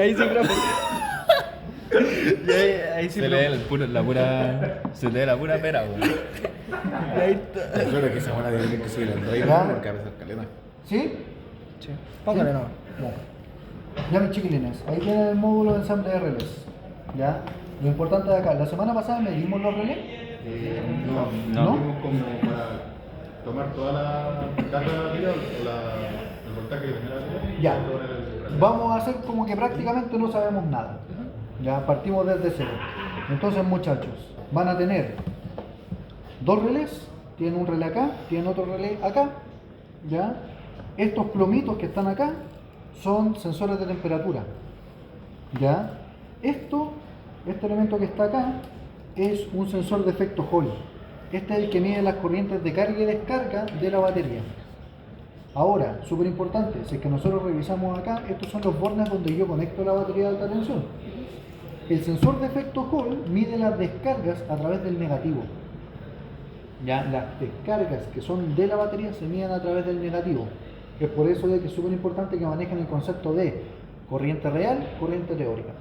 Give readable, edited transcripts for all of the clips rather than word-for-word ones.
Y ahí se graba. Y ahí Se lee se lee la pura pera, weón. Ahí está. Yo creo que esa buena tiene que subir el rey, ¿Ya? porque a veces caleta. ¿Sí? Sí. Póngale no. Ya mis chiquilines, ahí tienen el módulo de ensamble de relés. ¿Ya? Lo importante de acá, la semana pasada medimos los relés. No. Vimos como para tomar toda la carga de la batería o el voltaje que tenía la batería. Ya. Vamos a hacer como que prácticamente no sabemos nada. Ya partimos desde cero. Entonces, muchachos, van a tener dos relés. Tienen un relé acá, tienen otro relé acá. ¿Ya? Estos plomitos que están acá son sensores de temperatura. ¿Ya? Este elemento que está acá es un sensor de efecto Hall. Este es el que mide las corrientes de carga y descarga de la batería. Ahora, súper importante, si es que nosotros revisamos acá, estos son los bornes donde yo conecto la batería de alta tensión. El sensor de efecto Hall mide las descargas a través del negativo. Ya, las descargas que son de la batería se miden a través del negativo. Es por eso de que es súper importante que manejen el concepto de corriente real, corriente teórica.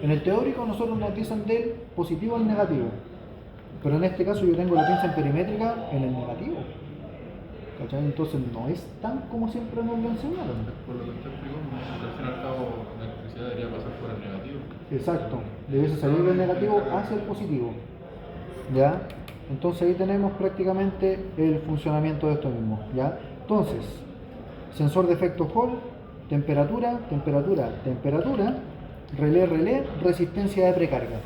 En el teórico nosotros nos dicen del positivo al negativo, pero en este caso yo tengo la pinza en perimétrica en el negativo. ¿Cachai? Entonces no es tan como siempre nos lo enseñaron. Por lo que usted explicó, al fin y al cabo la electricidad debería pasar por el negativo. Exacto, debiese salir del negativo hacia el positivo. ¿Ya? Entonces ahí tenemos prácticamente el funcionamiento de esto mismo. ¿Ya? Entonces, sensor de efecto Hall, temperatura, temperatura, temperatura, relé, relé, resistencia de precarga.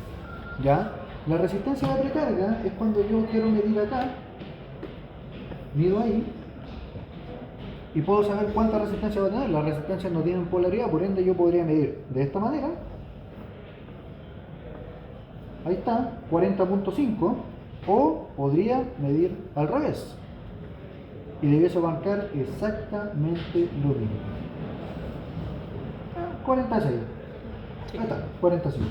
¿Ya? La resistencia de precarga es cuando yo quiero medir acá, mido ahí, y puedo saber cuánta resistencia va a tener. Las resistencias no tienen polaridad, por ende yo podría medir de esta manera. Ahí está, 40.5, o podría medir al revés. Y debiese marcar exactamente lo mismo. 46. Ahí está, 45.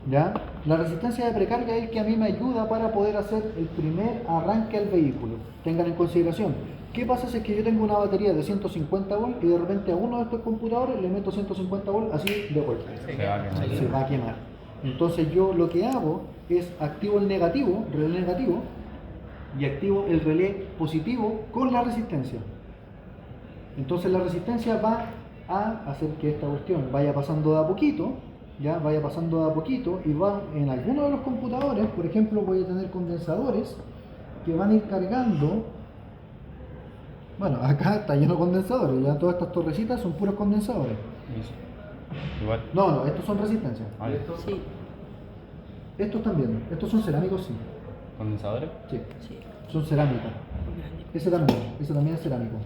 ¿Ya? La resistencia de precarga es que a mí me ayuda para poder hacer el primer arranque al vehículo. Tengan en consideración, ¿qué pasa si es que yo tengo una batería de 150 volts y de repente a uno de estos computadores le meto 150 volts así de vuelta? Se va a quemar. Entonces yo lo que hago es activo el negativo, relé negativo, y activo el relé positivo con la resistencia. Entonces la resistencia va a hacer que esta cuestión vaya pasando de a poquito, ya vaya pasando de a poquito, y va en algunos de los computadores, por ejemplo, voy a tener condensadores que van a ir cargando. Bueno, acá está lleno de condensadores, ya todas estas torrecitas son puros condensadores. Igual. No, estos son resistencias. Vale. Sí, Estos también, estos son cerámicos, sí. ¿Condensadores? Sí, sí. son cerámicos. Ese también es cerámico.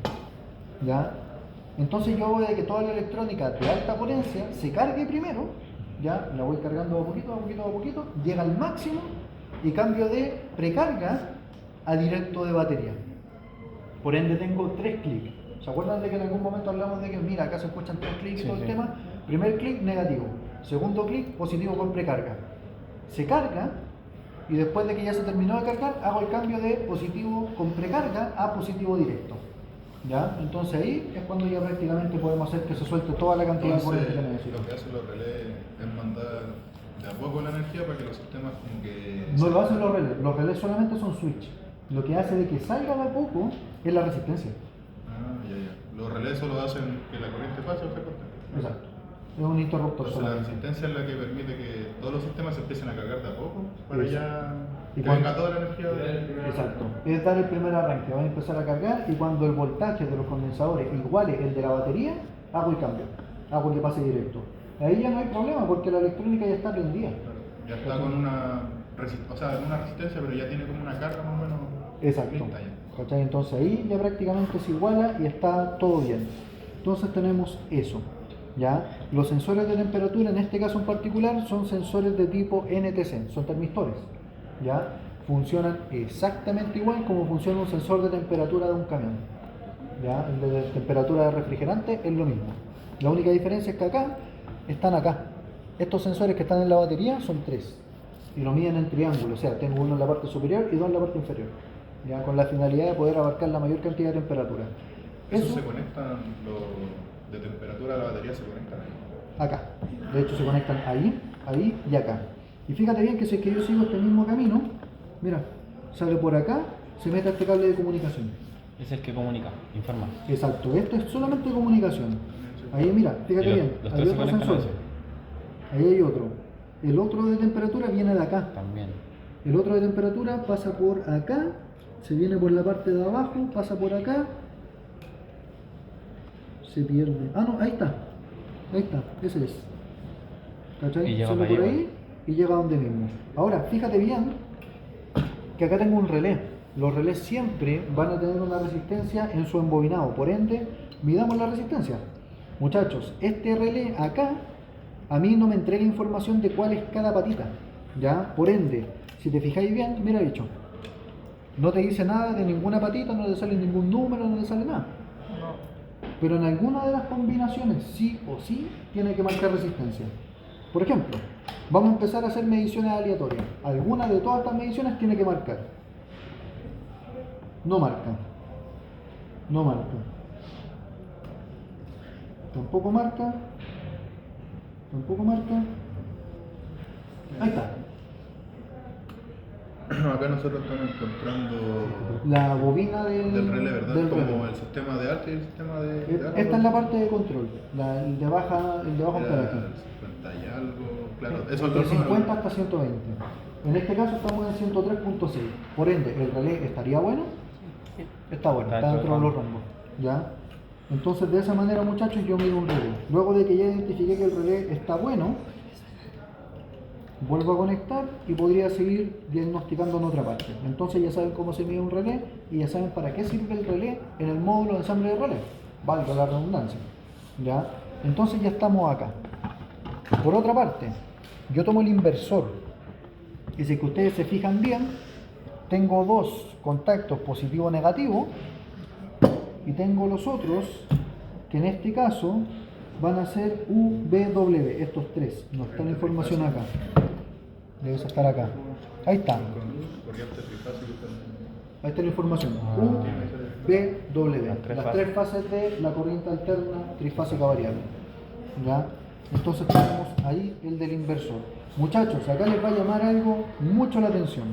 ¿Ya? Entonces yo voy a que toda la electrónica de alta potencia se cargue primero, ya, la voy cargando a poquito, a poquito, a poquito, llega al máximo y cambio de precarga a directo de batería. Por ende tengo 3 clics. ¿Se acuerdan de que en algún momento hablamos de que, mira, acá se escuchan 3 clics y todo el tema? Primer clic negativo, segundo clic positivo con precarga. Se carga y después de que ya se terminó de cargar, hago el cambio de positivo con precarga a positivo directo. ¿Ya? Entonces ahí es cuando ya prácticamente podemos hacer que se suelte toda la cantidad de corriente que necesito. Lo que hacen los relés es mandar de a poco la energía para que los sistemas como que... No lo hacen los relés solamente son switch. Lo que hace de que salga de a poco es la resistencia. Ah, ya. Los relés solo hacen que la corriente pase o se corte. Exacto. Es un interruptor. Entonces la solamente. resistencia es la que permite que todos los sistemas se empiecen a cargar de a poco para Eso. ya Y que cuando- venga toda la energía de... Exacto. Es dar el primer arranque, va a empezar a cargar y cuando el voltaje de los condensadores iguale el de la batería, hago el cambio, hago que pase directo. Ahí ya no hay problema porque la electrónica ya está prendida. Ya está con una resistencia, pero ya tiene como una carga más o menos. Exacto. lista ya. ¿Cachai? Entonces ahí ya prácticamente se iguala y está todo bien. Entonces tenemos eso. ¿Ya? Los sensores de temperatura, en este caso en particular, son sensores de tipo NTC, son termistores. ¿Ya? Funcionan exactamente igual como funciona un sensor de temperatura de un camión. ¿Ya? El de temperatura de refrigerante es lo mismo. La única diferencia es que acá están acá. Estos sensores que están en la batería son 3 y lo miden en triángulo, o sea, tengo uno en la parte superior y dos en la parte inferior, ¿ya? Con la finalidad de poder abarcar la mayor cantidad de temperatura. ¿Eso se conectan, los de temperatura de la batería se conectan ahí? acá. De hecho se conectan ahí, ahí y acá. Y fíjate bien que si es que yo sigo este mismo camino, mira, sale por acá, se mete a este cable de comunicación. Es el que comunica, informa. Exacto, esto es solamente comunicación. Ahí mira, fíjate Y bien, los hay tres se otro conectan a sensor. eso. Ahí hay otro. El otro de temperatura viene de acá. También. El otro de temperatura pasa por acá, se viene por la parte de abajo, pasa por acá, se pierde. Ah, no, ahí está. Ahí está, ese es. ¿Cachai? Y llega Sale para por allá, ahí y llega a donde mismo. Ahora, fíjate bien que acá tengo un relé. Los relés siempre van a tener una resistencia en su embobinado. Por ende, midamos la resistencia. Muchachos, este relé acá a mí no me entrega información de cuál es cada patita. ¿Ya? Por ende, si te fijáis bien, mira hecho. No te dice nada de ninguna patita, no te sale ningún número, no te sale nada. Pero en alguna de las combinaciones, sí o sí, tiene que marcar resistencia. Por ejemplo, vamos a empezar a hacer mediciones aleatorias. Alguna de todas estas mediciones tiene que marcar. No marca. No marca. Tampoco marca. Tampoco marca. Ahí está. Acá nosotros estamos encontrando La bobina del relé, ¿verdad? del Como relé. el sistema de alta y el sistema de alta. Esta es la parte de control, el de baja Era amperaje. 50 y algo, claro. Eso es De los 50 números. hasta 120. En este caso estamos en 103.6. Por ende, el relé estaría bueno. Está bueno, está dentro de los rangos. ¿Ya? Entonces, de esa manera, muchachos, yo mido un relé. Luego de que ya identifiqué que el relé está bueno, vuelvo a conectar y podría seguir diagnosticando en otra parte. Entonces ya saben cómo se mide un relé y ya saben para qué sirve el relé en el módulo de ensamble de relé. Valga la redundancia. ¿Ya? Entonces ya estamos acá. Por otra parte, yo tomo el inversor y si que ustedes se fijan bien, tengo dos contactos positivo-negativo y tengo los otros que en este caso van a ser UW, estos tres. No está la información acá. Debe estar acá. Ahí está. Corriente trifásica también. Ahí está la información. UW. Las tres fases de la corriente alterna trifásica variable. ¿Ya? Entonces tenemos ahí el del inversor. Muchachos, acá les va a llamar algo mucho la atención.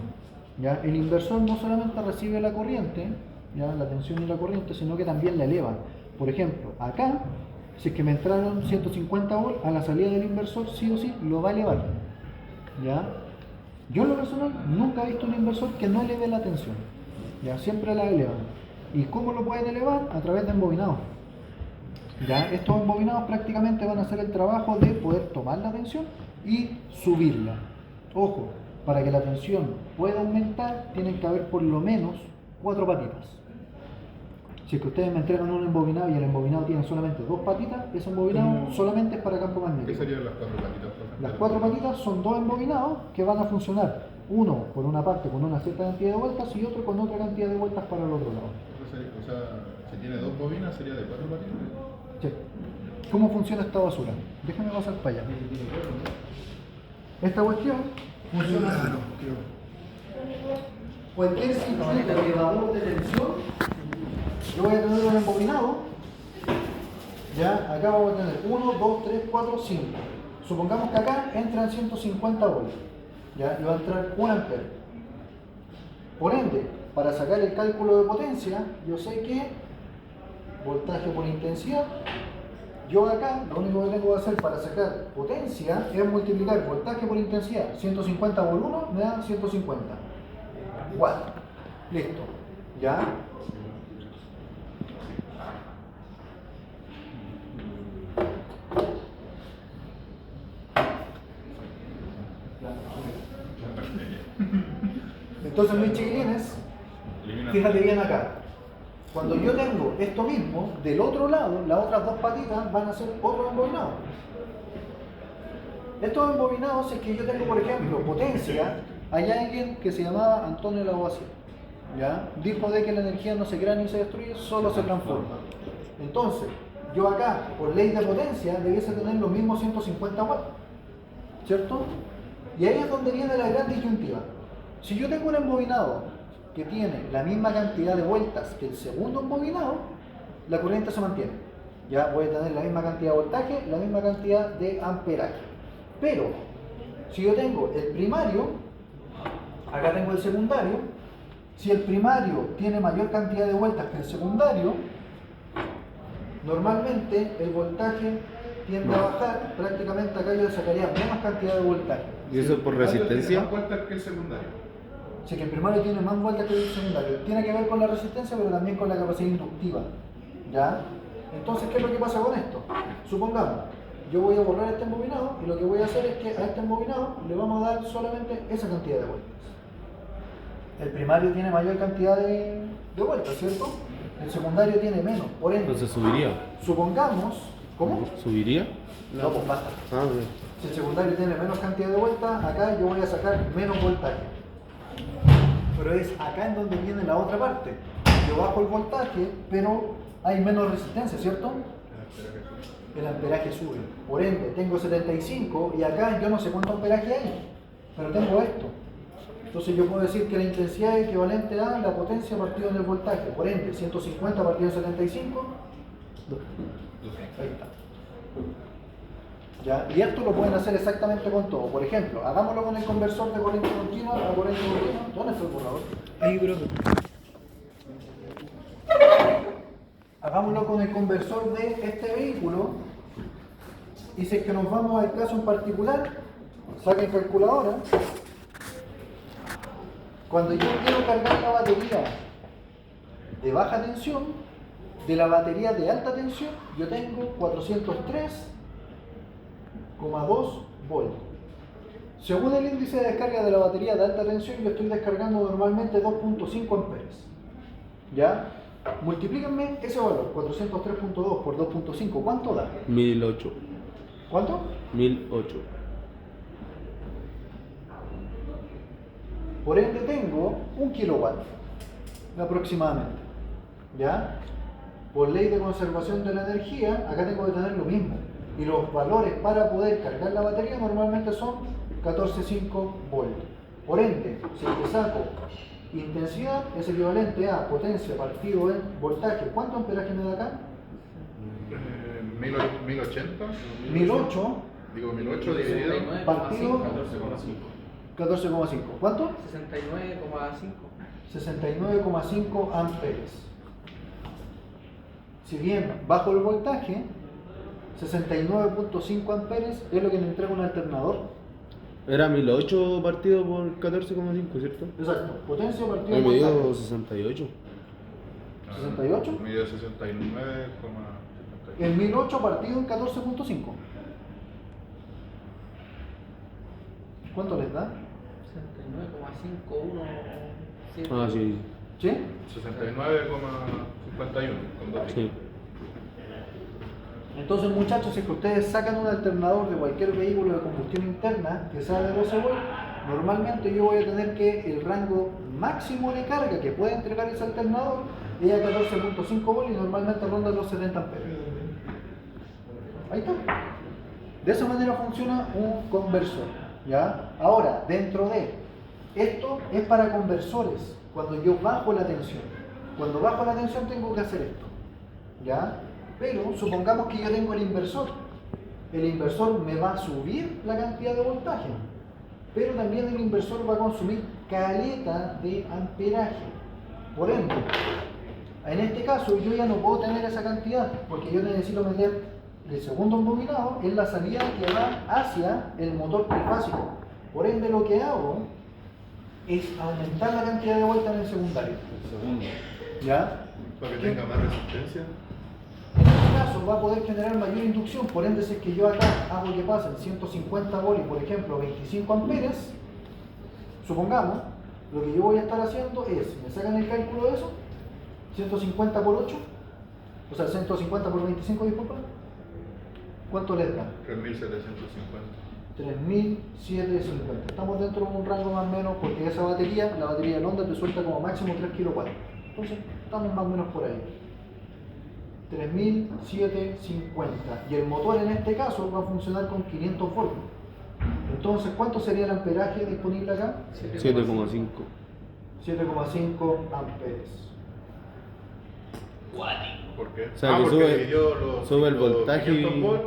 ¿Ya? El inversor no solamente recibe la corriente, ¿ya? La tensión y la corriente, sino que también la eleva. Por ejemplo, acá, si es que me entraron 150 volts, a la salida del inversor sí o sí lo va a elevar. ¿Ya? Yo en lo personal nunca he visto un inversor que no eleve la tensión. ¿Ya? Siempre la elevan. ¿Y cómo lo pueden elevar? A través de embobinados. ¿Ya? Estos embobinados prácticamente van a hacer el trabajo de poder tomar la tensión y subirla. Ojo, para que la tensión pueda aumentar tienen que haber por lo menos 4 patitas. Si es que ustedes me entregan un embobinado y el embobinado tiene solamente 2 patitas, ese embobinado solamente es para campo ¿Qué magnético. serían las cuatro patitas? por ejemplo? Las 4 patitas son 2 embobinados que van a funcionar, uno por una parte con una cierta cantidad de vueltas y otro con otra cantidad de vueltas para el otro lado. O sea, si tiene dos bobinas sería de cuatro patitas. Sí. ¿Cómo funciona esta basura? Déjame pasar para allá. Esta cuestión funciona así. Cualquier simple elevador de tensión, yo voy a tener un embobinado. Ya, acá vamos a tener 1, 2, 3, 4, 5. Supongamos que acá entran 150 volts. Ya, y va a entrar 1 ampere. Por ende, para sacar el cálculo de potencia, yo sé que voltaje por intensidad, yo acá lo único que tengo que hacer para sacar potencia es multiplicar voltaje por intensidad. 150 por 1 me da 150 watts. Listo. ¿Ya? Entonces, mis chiquilines, fíjate bien acá. Cuando yo tengo esto mismo, del otro lado, las otras 2 patitas van a ser otros embobinados. Estos embobinados es que yo tengo, por ejemplo, potencia. Hay alguien que se llamaba Antonio Lavoisier, ¿ya? Dijo de que la energía no se crea ni se destruye, solo se transforma. Entonces, yo acá, por ley de potencia, debiese tener los mismos 150 watts, ¿cierto? Y ahí es donde viene la gran disyuntiva. Si yo tengo un embobinado que tiene la misma cantidad de vueltas que el segundo embobinado, la corriente se mantiene. Ya voy a tener la misma cantidad de voltaje, la misma cantidad de amperaje. Pero, si yo tengo el primario, acá tengo el secundario, si el primario tiene mayor cantidad de vueltas que el secundario, normalmente el voltaje tiende a bajar, prácticamente acá yo sacaría menos cantidad de voltaje. ¿Y eso por El primario tiene resistencia? más vueltas que el secundario. Así que el primario tiene más vueltas que el secundario. Tiene que ver con la resistencia, pero también con la capacidad inductiva. ¿Ya? Entonces, ¿qué es lo que pasa con esto? Supongamos, yo voy a borrar este embobinado y lo que voy a hacer es que a este embobinado le vamos a dar solamente esa cantidad de vueltas. El primario tiene mayor cantidad de vueltas, ¿cierto? El secundario tiene menos. Por ende, Entonces subiría. supongamos... ¿Cómo? ¿Subiría? No, pues basta. Ah, ok. Si el secundario tiene menos cantidad de vueltas, acá yo voy a sacar menos voltaje. Pero es acá en donde viene la otra parte. Yo bajo el voltaje, pero hay menos resistencia, ¿cierto? El amperaje sube. Por ende, tengo 75 y acá yo no sé cuánto amperaje hay, pero tengo esto. Entonces yo puedo decir que la intensidad es equivalente a la potencia partido en el voltaje. Por ende, 150 partido en 75. Ahí está. ¿Ya? Y esto lo pueden hacer exactamente con todo. Por ejemplo, hagámoslo con el conversor de corriente continua a corriente continua. ¿Dónde está el borrador? Ahí, profe. Hagámoslo con el conversor de este vehículo. Y si es que nos vamos al caso en particular, saquen calculadora. Cuando yo quiero cargar la batería de baja tensión, de la batería de alta tensión, yo tengo 403,2 volts. Según el índice de descarga de la batería de alta tensión, yo estoy descargando normalmente 2.5 amperes. ¿Ya? Multiplíquenme ese valor, 403.2 por 2.5, ¿cuánto da? 1008. ¿Cuánto? 1008. Por ende tengo 1 kilowatt aproximadamente. ¿Ya? Por ley de conservación de la energía, acá tengo que tener lo mismo. Y los valores para poder cargar la batería normalmente son 14,5 volts. Por ende, si te saco intensidad, es equivalente a potencia partido en voltaje. ¿Cuánto amperaje me da acá? 1080. 1008 Digo 1008 dividido. partido 14,5. 14,5. ¿Cuánto? 69,5. 69,5 amperes. Si bien bajo el voltaje, 69,5 amperes es lo que me entrega un alternador. Era 1008 partido por 14,5, ¿cierto? Exacto, potencia partido Me en dio voltaje. 68. 68. Medio 69,70. El 1008 partido en 14,5. ¿Cuánto les da? 69,51. Ah, sí. ¿Sí? 69,51 con 2. Sí. Entonces, muchachos, si es que ustedes sacan un alternador de cualquier vehículo de combustión interna que sea de 12 volts, normalmente yo voy a tener que el rango máximo de carga que puede entregar ese alternador es a 14,5 volts y normalmente ronda los 70 amperes. Ahí está. De esa manera funciona un conversor. ¿Ya? Ahora, dentro de esto es para conversores, cuando yo bajo la tensión. Cuando bajo la tensión tengo que hacer esto. ¿Ya? Pero supongamos que yo tengo el inversor. El inversor me va a subir la cantidad de voltaje, pero también el inversor va a consumir caleta de amperaje. Por ende, en este caso yo ya no puedo tener esa cantidad, porque yo necesito meter el segundo embobinado en la salida que va hacia el motor trifásico. Por ende, lo que hago es aumentar la cantidad de vueltas en el secundario. Segundo. ¿Ya? Para que tenga más resistencia. En este caso va a poder generar mayor inducción, por ende si es que yo acá hago que pasen 150 volts, por ejemplo 25 amperes, supongamos, lo que yo voy a estar haciendo es, me sacan el cálculo de eso, 150 por 8, o sea 150 por 25, disculpa, ¿cuánto les da? 3750. 3.750. Estamos dentro de un rango más o menos, porque esa batería, la batería de Honda te suelta como máximo 3 kW. Entonces estamos más o menos por ahí. 3750. Y el motor en este caso va a funcionar con 500 volts. Entonces, ¿cuánto sería el amperaje disponible acá? 7,5. 7,5 amperes. Cuático. ¿Por qué? O sea, que porque sube- dividió los, sube el los voltaje 500 y- volts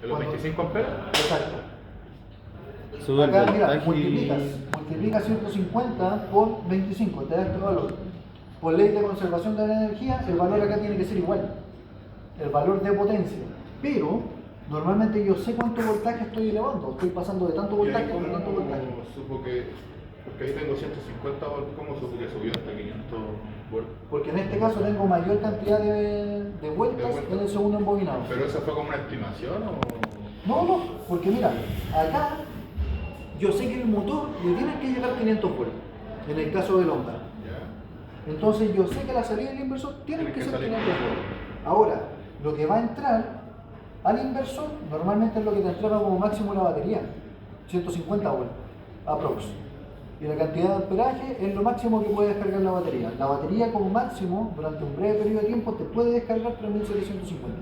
en los 25 amperes. Exacto. Sube el Acá, mira, voltaje multiplicas 150 por 25, te da este valor. Por ley de conservación de la energía, el valor acá tiene que ser igual. El valor de potencia. Pero, normalmente yo sé cuánto voltaje estoy elevando. Estoy pasando de tanto Y ahí voltaje a como tanto voltaje. supo que, porque ahí tengo 150 volts, ¿cómo supo que subió hasta 500 volts? Porque en este caso tengo mayor cantidad de vueltas en el segundo embobinado. ¿Pero esa fue como una estimación o...? No, porque mira, acá yo sé que el motor le tiene que llegar 500 volts, en el caso del Honda. ¿Ya? Entonces yo sé que la salida del inversor tiene Tiene que que ser salir. 500 volts. Ahora, lo que va a entrar al inversor normalmente es lo que te entrega como máximo la batería, 150 volts, aprox. Y la cantidad de amperaje es lo máximo que puede descargar la batería. La batería como máximo, durante un breve periodo de tiempo, te puede descargar 3750.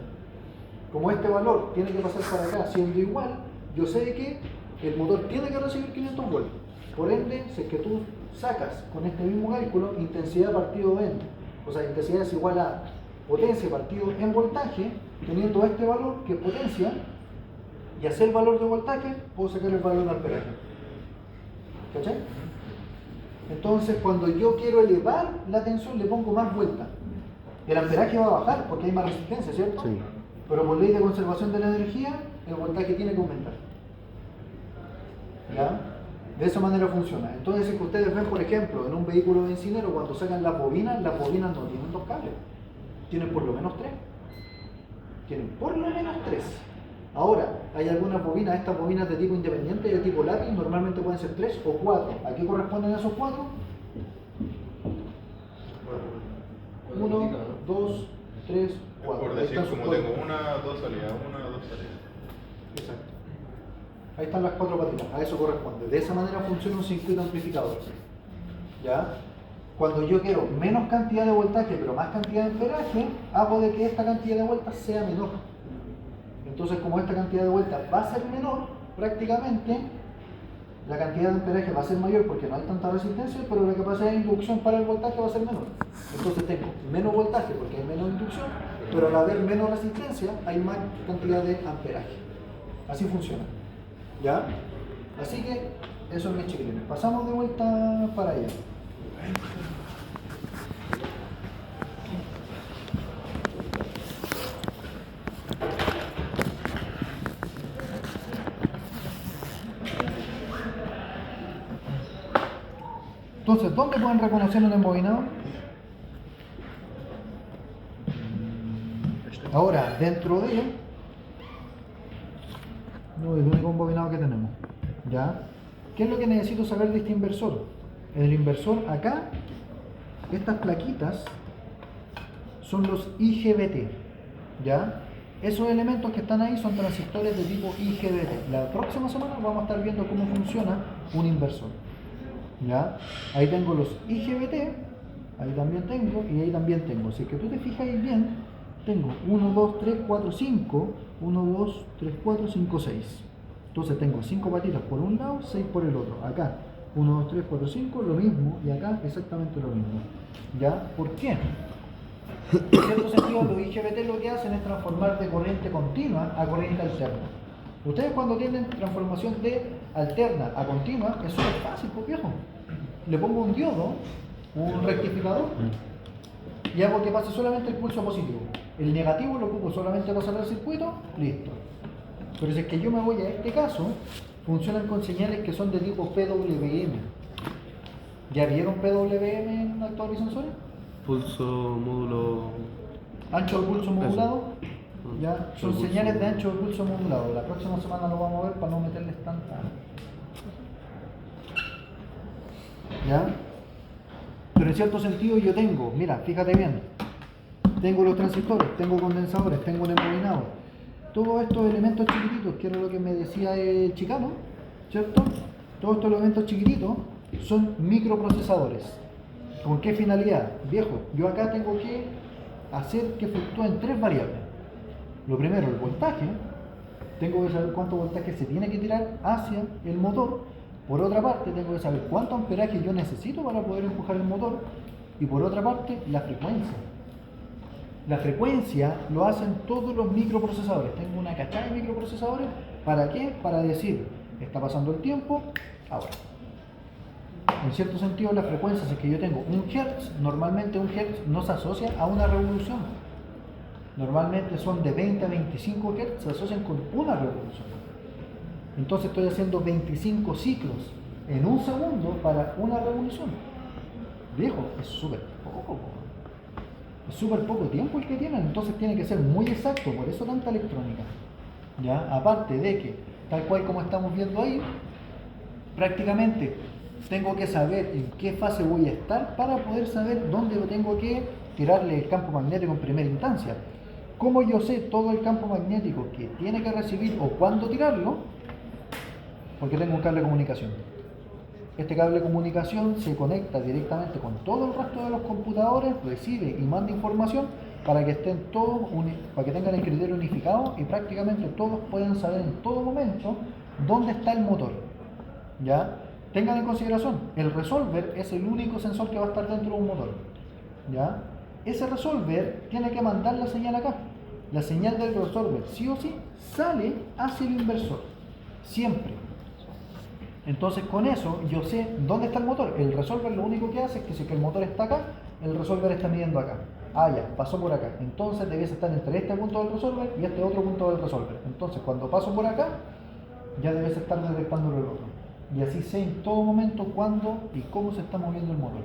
Como este valor tiene que pasar para acá siendo igual, yo sé que el motor tiene que recibir 500 volts. Por ende, si es que tú sacas con este mismo cálculo intensidad partido en, o sea, intensidad es igual a potencia partido en voltaje, teniendo este valor que es potencia, y hacer el valor de voltaje, puedo sacar el valor de amperaje. ¿Cachai? Entonces, cuando yo quiero elevar la tensión, le pongo más vuelta. El amperaje va a bajar porque hay más resistencia, ¿cierto? Sí. Pero por ley de conservación de la energía, el voltaje tiene que aumentar. ¿Ya? De esa manera funciona. Entonces, si ustedes ven, por ejemplo, en un vehículo bencinero, cuando sacan las bobinas no tienen 2 cables. Tienen por lo menos 3. Tienen por lo menos 3. Ahora, hay algunas bobinas, estas bobinas de tipo independiente y de tipo lápiz, normalmente pueden ser 3 o 4. ¿A qué corresponden esos 4? 1, 2, 3, 4. Por decir, como tengo una, dos salidas. Exacto. Ahí están las 4 patitas, a eso corresponde. De esa manera funciona un circuito amplificador. ¿Ya? Cuando yo quiero menos cantidad de voltaje, pero más cantidad de amperaje, hago de que esta cantidad de vueltas sea menor. Entonces, como esta cantidad de vueltas va a ser menor, prácticamente la cantidad de amperaje va a ser mayor porque no hay tanta resistencia, pero la capacidad de inducción para el voltaje va a ser menor. Entonces tengo menos voltaje porque hay menos inducción, pero al haber menos resistencia hay más cantidad de amperaje. Así funciona. ¿Ya? Así que eso es mis chiquilines. Pasamos de vuelta para allá. Entonces, ¿dónde pueden reconocer un embobinado? Ahora, dentro de no es el único embobinado que tenemos. ¿Ya? ¿Qué es lo que necesito saber de este inversor? En el inversor acá, estas plaquitas son los IGBT. ¿Ya? Esos elementos que están ahí son transistores de tipo IGBT. La próxima semana vamos a estar viendo cómo funciona un inversor. ¿Ya? Ahí tengo los IGBT, ahí también tengo, y ahí también tengo. Si es que tú te fijas bien, tengo 1, 2, 3, 4, 5, 1, 2, 3, 4, 5, 6. Entonces tengo 5 patitas por un lado, 6 por el otro. Acá, 1, 2, 3, 4, 5, lo mismo, y acá exactamente lo mismo. ¿Ya? ¿Por qué? En cierto sentido, los IGBT lo que hacen es transformar de corriente continua a corriente alterna. Ustedes cuando tienen transformación de alterna a continua, es súper fácil, pues viejo. Le pongo un diodo, un rectificador, y hago que pase solamente el pulso positivo. El negativo lo ocupo solamente para cerrar el circuito, listo. Pero si es que yo me voy a este caso, funcionan con señales que son de tipo PWM. ¿Ya vieron PWM en actuadores sensores? Pulso, módulo. Ancho de pulso modulado. Ya, son Pulso. señales de ancho de pulso modulado. La próxima semana lo vamos a ver para no meterles tanta. ¿Ya? Pero en cierto sentido yo tengo, mira, fíjate bien, tengo los transistores, tengo condensadores, tengo un embobinado. Todos estos elementos chiquititos, que era lo que me decía el chicano, ¿cierto? Todos estos elementos chiquititos son microprocesadores. ¿Con qué finalidad? Viejo, yo acá tengo que hacer que fluctúen 3 variables. Lo primero, el voltaje. Tengo que saber cuánto voltaje se tiene que tirar hacia el motor. Por otra parte, tengo que saber cuánto amperaje yo necesito para poder empujar el motor. Y por otra parte, la frecuencia. La frecuencia lo hacen todos los microprocesadores. Tengo una cachada de microprocesadores. ¿Para qué? Para decir, está pasando el tiempo, ahora. En cierto sentido, la frecuencia, si es que yo tengo 1 Hz, normalmente 1 Hz no se asocia a una revolución. Normalmente son de 20 a 25 Hz, se asocian con una revolución. Entonces estoy haciendo 25 ciclos en un segundo para una revolución. Viejo, es súper poco. Es súper poco tiempo el que tienen, entonces tiene que ser muy exacto, por eso tanta electrónica. ¿Ya? Aparte de que, tal cual como estamos viendo ahí, prácticamente tengo que saber en qué fase voy a estar para poder saber dónde tengo que tirarle el campo magnético en primera instancia. Como yo sé todo el campo magnético que tiene que recibir o cuándo tirarlo, porque tengo un cable de comunicación. Este cable de comunicación se conecta directamente con todo el resto de los computadores, recibe y manda información para que estén todos, para que tengan el criterio unificado y prácticamente todos puedan saber en todo momento dónde está el motor. ¿Ya? Tengan en consideración, el resolver es el único sensor que va a estar dentro de un motor. ¿Ya? Ese resolver tiene que mandar la señal acá. La señal del resolver sí o sí sale hacia el inversor. Siempre. Entonces con eso yo sé dónde está el motor. El resolver lo único que hace es que si el motor está acá, el resolver está midiendo acá. Ah, ya, pasó por acá. Entonces debes estar entre este punto del resolver y este otro punto del resolver. Entonces cuando paso por acá, ya debes estar detectando el otro. Y así sé en todo momento cuándo y cómo se está moviendo el motor.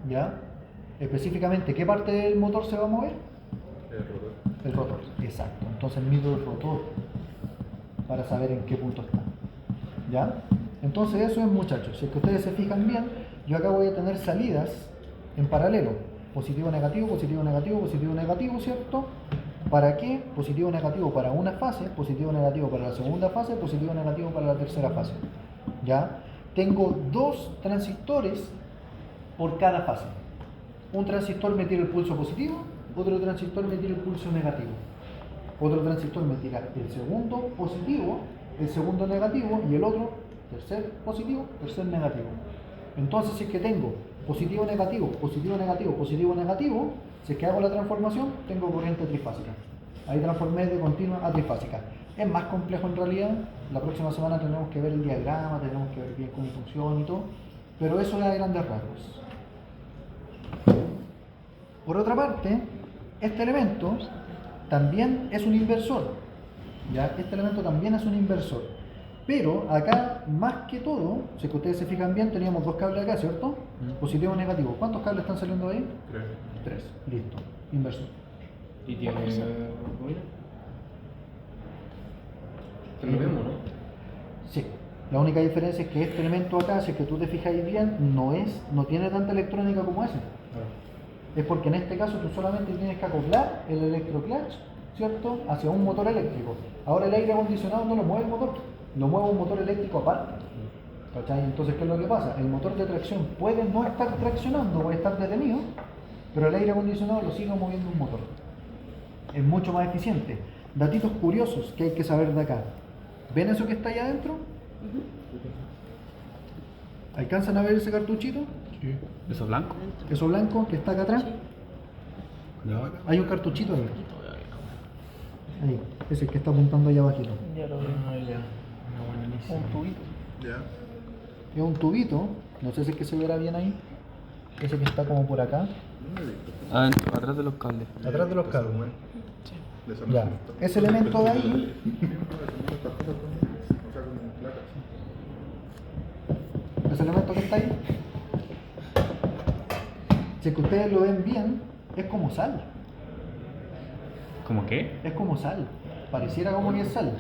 ¿Ya? Específicamente, ¿qué parte del motor se va a mover? El rotor. El rotor, exacto. Entonces mido el rotor para saber en qué punto está. ¿Ya? Entonces eso es, muchachos. Si es que ustedes se fijan bien, yo acá voy a tener salidas en paralelo. Positivo, negativo, positivo, negativo, positivo, negativo, ¿cierto? ¿Para qué? Positivo, negativo para una fase, positivo, negativo para la segunda fase, positivo, negativo para la tercera fase. ¿Ya? Tengo 2 transistores por cada fase. Un transistor me tira el pulso positivo, otro transistor me tira el pulso negativo. Otro transistor me tira el segundo positivo, el segundo negativo y el otro tercer positivo, tercer negativo. Entonces si es que tengo positivo, negativo, positivo, negativo, positivo, negativo, si es que hago la transformación, tengo corriente trifásica. Ahí transformé de continua a trifásica. Es más complejo en realidad. La próxima semana tenemos que ver el diagrama, tenemos que ver bien cómo funciona y todo, pero eso es a grandes rasgos. Por otra parte, este elemento también es un inversor. ¿Ya? Este elemento también es un inversor. Pero acá, más que todo, si es que ustedes se fijan bien, teníamos 2 cables acá, ¿cierto? Positivo y negativo. ¿Cuántos cables están saliendo de ahí? 3. Listo. Inversor. ¿Y tiene bobina? Es lo mismo, ¿no? Sí. La única diferencia es que este elemento acá, si es que tú te fijas bien, no tiene tanta electrónica como ese. Es porque en este caso tú solamente tienes que acoplar el electroclutch, ¿cierto?, hacia un motor eléctrico. Ahora el aire acondicionado no lo mueve el motor, lo mueve un motor eléctrico aparte. ¿Cachai? Entonces, ¿qué es lo que pasa? El motor de tracción puede no estar traccionando, puede estar detenido, pero el aire acondicionado lo sigue moviendo un motor. Es mucho más eficiente. Datitos curiosos que hay que saber de acá. ¿Ven eso que está allá adentro? ¿Alcanzan a ver ese cartuchito? Sí. ¿Eso blanco? Eso blanco que está acá atrás. Hay un cartuchito ahí. Ahí, ese que está apuntando allá abajito. Ya lo veo. Un tubito. Ya. Es un tubito, no sé si es que se verá bien ahí. Ese que está como por acá, Atrás de los cables. atrás de los cables. De esa Ya, no. ese elemento de ahí, ese elemento que está ahí, si es que ustedes lo ven bien, es como sal. ¿Cómo qué? Es como sal. Pareciera como que es sal.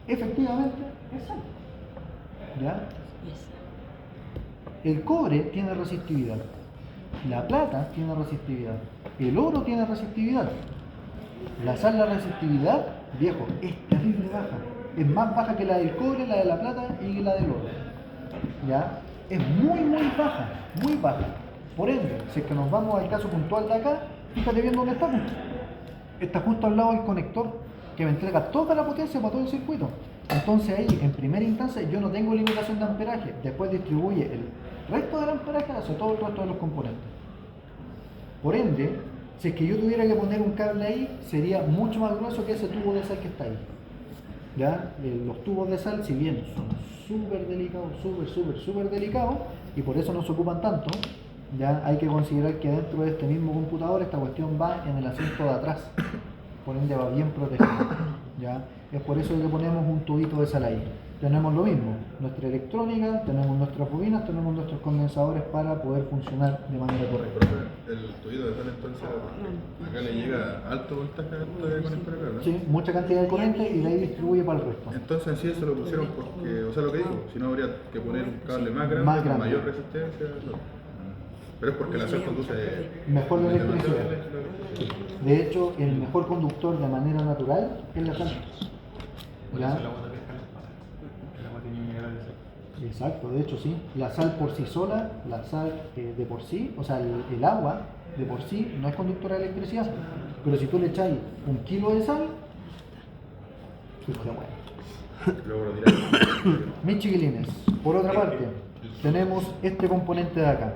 Efectivamente, es sal. ¿Ya? El cobre tiene resistividad. La plata tiene resistividad. El oro tiene resistividad. La sal, la resistividad, viejo, es terrible baja. Es más baja que la del cobre, la de la plata y la del oro. ¿Ya? Es muy, muy baja. Muy baja. Por ende, si es que nos vamos al caso puntual de acá, fíjate bien dónde estamos. Está justo al lado del conector que me entrega toda la potencia para todo el circuito. Entonces ahí, en primera instancia, yo no tengo limitación de amperaje. Después distribuye el resto del amperaje hacia todo el resto de los componentes. Por ende, Si es que yo tuviera que poner un cable ahí, sería mucho más grueso que ese tubo de sal que está ahí. ¿Ya? Los tubos de sal, si bien son súper delicados, súper delicados, y por eso no se ocupan tanto, ya hay que considerar que dentro de este mismo computador esta cuestión va en el asiento de atrás, por ende va bien protegido. ¿Ya? Es por eso que ponemos un tubito de sal ahí. Tenemos lo mismo, nuestra electrónica, tenemos nuestras bobinas, tenemos nuestros condensadores para poder funcionar de manera correcta. Profe, el tuyo de sal entonces, acá le llega alto voltaje a este conector acá, ¿no? Sí, mucha cantidad de corriente y de ahí distribuye para el resto. Entonces en sí eso lo pusieron porque, o sea lo que digo, si no habría que poner un cable más grande, Más con grande. mayor resistencia. Pero es porque la sal conduce Mejor la electricidad. electricidad. De hecho, el mejor conductor de manera natural es la sal. Por ¿Ya? eso el agua también es calentada. El agua tiene minerales. Exacto, de hecho sí. La sal por sí sola, la sal de por sí, o sea, el agua de por sí no es conductora de electricidad. Pero si tú le echáis 1 kilo de sal, fuiste bueno. Luego lo dirás. Mis chiquilines, por otra parte, tenemos este componente de acá.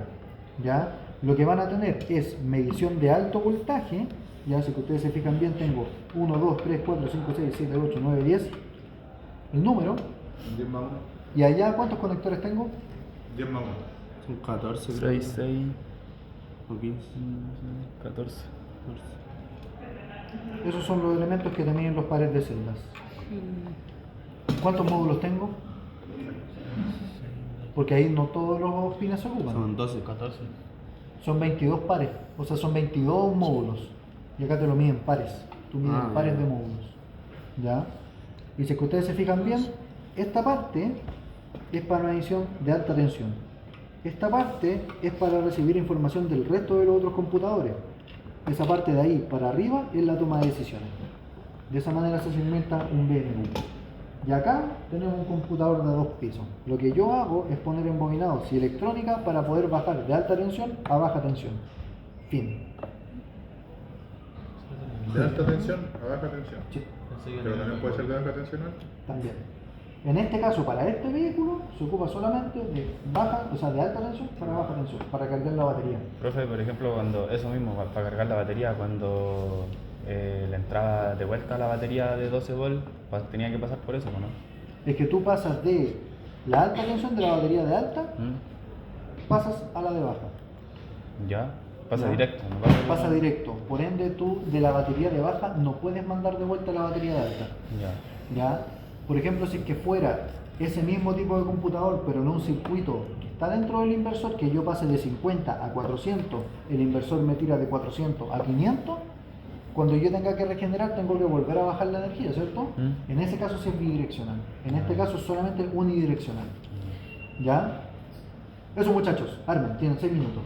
¿Ya? Lo que van a tener es medición de alto voltaje. Ya, si que ustedes se fijan bien, tengo 1, 2, 3, 4, 5, 6, 7, 8, 9, 10. El número. 10 más 1. Y allá, ¿cuántos conectores tengo? 10 más 1. Son 14, creo. 6, 6, O 15. 14. Esos son los elementos que también los pares de celdas. ¿Cuántos módulos tengo? Porque ahí no todos los pines se ocupan. Son 12. 14. Son 22 pares, o sea, son 22 módulos. Y acá te lo miden pares. Tú mides pares de módulos. ¿Ya? Y si es que ustedes se fijan bien, esta parte es para una edición de alta tensión. Esta parte es para recibir información del resto de los otros computadores. Esa parte de ahí para arriba es la toma de decisiones. De esa manera se segmenta un BNU. Y acá tenemos un computador de 2 pisos. Lo que yo hago es poner embobinados y electrónica para poder bajar de alta tensión a baja tensión. Fin. De alta tensión a baja tensión. Sí, Pero también puede ser de baja tensión alta. también. En este caso, para este vehículo, se ocupa solamente de baja, o sea, de alta tensión para baja tensión, para cargar la batería. Profe, por ejemplo, cuando eso mismo, para cargar la batería, cuando le entraba de vuelta la batería de 12 volts, tenía que pasar por eso, ¿no? Es que tú pasas de la alta tensión de la batería de alta, pasas a la de baja. ¿Ya? Pasa Ya. directo, ¿no? Pasa directo. Por ende, tú de la batería de baja no puedes mandar de vuelta la batería de alta. Ya. ¿Ya? Por ejemplo, si es que fuera ese mismo tipo de computador, pero no un circuito que está dentro del inversor, que yo pase de 50 a 400, el inversor me tira de 400 a 500, cuando yo tenga que regenerar tengo que volver a bajar la energía, ¿cierto? En ese caso sí es bidireccional. En este caso es solamente unidireccional. ¿Ya? Eso, muchachos, armen, tienen 6 minutos.